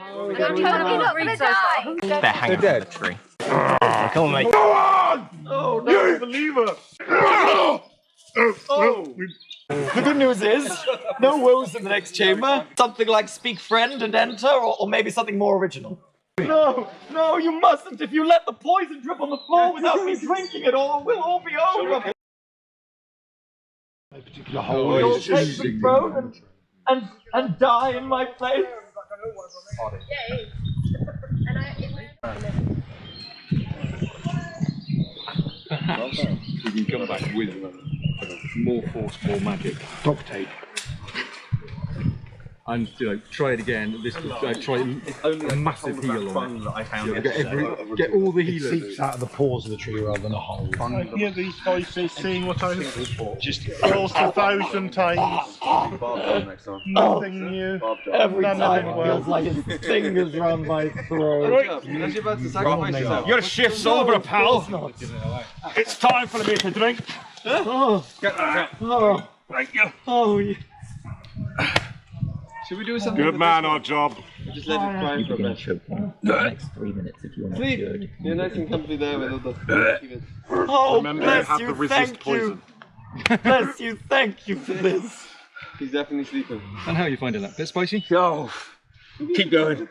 You're totally not gonna die! They're hanging from the tree. Come on, mate. Go on! Oh, no, believer! Oh! The good news is, no woes in the next chamber. Something like speak friend and enter, or maybe something more original. No, no, you mustn't. If you let the poison drip on the floor without me drinking it all, we'll all be over. You'll take the throne and die in my place. Perhaps we can come back with more force, more magic. Duct tape. And try it again. This try a massive heal on it. That I found Get all the It healers. seeps out of the pores of the tree rather than a hole. I hear these voices saying what I just lost 1,000 times. Nothing new. Every None time of it it feels like his fingers round my throat. As you're about to sacrifice yourself. Your shift's over, pal. It's time for me to drink. Oh, Get that out. oh, Thank you. oh, yeah. Should we do something? Good man, our job. Just let it cry for a bit. For the next 3 minutes if you're not cured. You're nice and comfy there with all the. Oh, Remember, you bless have you, to resist thank poison. you. Bless you, thank you for this. He's definitely sleeping. And how are you finding that? Bit spicy? Oh, keep going.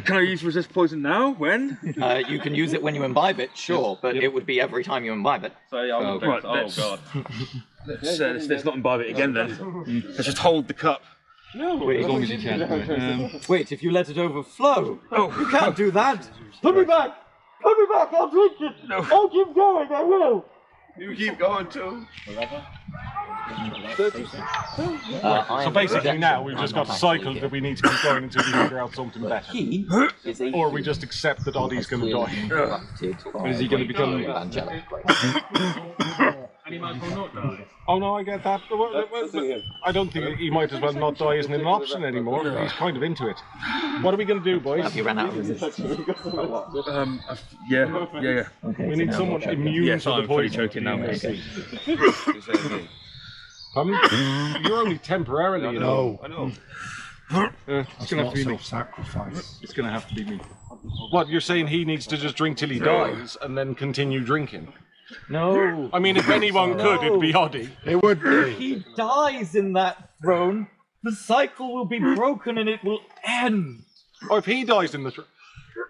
Can I use resist poison now? When? You can use it when you imbibe it, sure, but it would be every time you imbibe it. So yeah, Oh, right, God. Let's not imbibe it again then. Let's just hold the cup. No, As long as you can. Right. wait, if you let it overflow, you can't do that. Put me back! Put me back, I'll drink it! No. I'll keep going, I will! You keep going too. So basically now we've just got a cycle that we need to keep going until we figure out something better. He is a Or we just accept that Oddie's going to die. Is he going to become angelic? Oh no, I get that. I don't think he might as well not die isn't an option anymore. He's kind of into it. What are we going to do, boys? He ran out of resistance. Yeah. Okay, We so need now someone we'll check immune Yes, to the I'm pretty poison. choking now, mate. Okay. You're only temporarily, you know. I know. it's going to have to be me. Self-sacrifice. It's going to have to be me. What, you're saying he needs to just drink till he dies and then continue drinking? No. I mean, if anyone could, it'd be Oddie. It would If he dies in that throne, the cycle will be broken and it will end. Or if he dies in the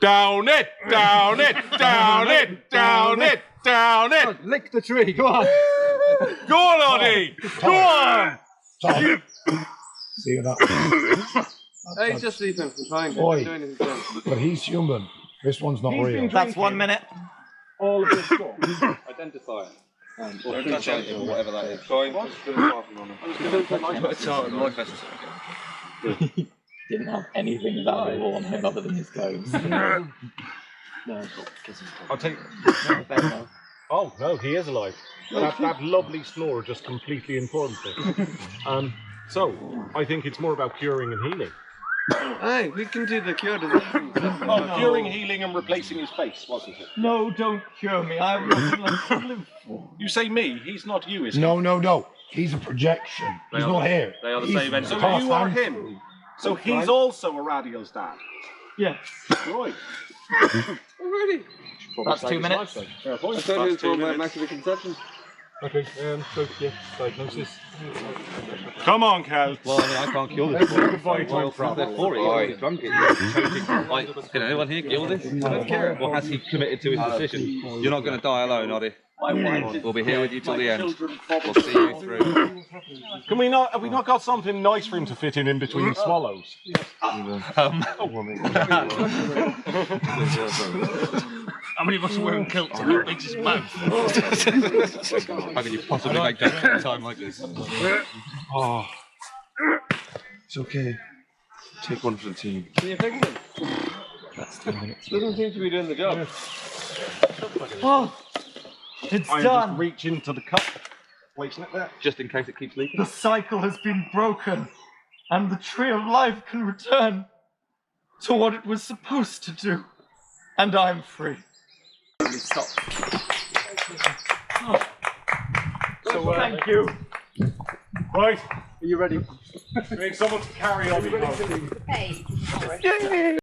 down it, down it, down it, down it, down it. Lick the tree, come on! Go on, Oddie! Go on! Tom. See you that. Hey, he's just sleeping. I'm trying. Oi. Doing his thing. But he's human. This one's not real. That's 1 minute. All of this stuff. Identify it. Or touch it, or whatever that is. Try and put a target on it. Put a target on it. Didn't have anything valuable on him other than his clothes. No. I'll take. No. Oh no, he is alive. That lovely snore just completely informed me. So I think it's more about curing and healing. Hey, we can do the cure disease. Oh, curing, healing, and replacing his face, wasn't it? No, don't cure me. I have nothing left to live for. You say me? He's not you, is he? No. He's a projection. He's not here. They are the He's same entity. So past you are and him. through. So he's also Aradio's dad. Yes. Right. Already? That's 2 minutes. Fair point. I thought he was talking about immaculate conception. Okay, so yeah, diagnosis. Come on, Cal. Well, I mean, I can't kill this. Goodbye, time problem. He's drunk. Like, can anyone here kill this? I don't care. Or has he committed to his decision? You're not going to die alone, Oddie. My wife. We'll be here with you till the end. We'll see you through. Can we not? Have we not got something nice for him to fit in between swallows? How many of us are wearing kilts and that makes his mouth? How can you possibly make that at a time like this? Oh, It's okay. Take one for the team. Can you fix it? That's 2 minutes. Doesn't seem to be doing the job. Oh, it's I done. just reach into the cup, placing it there. Just in case it keeps leaking. The cycle has been broken, and the tree of life can return to what it was supposed to do. And I'm free. Stop. Oh. So, Thank you. Right, are you ready? We need someone to carry on. Hey.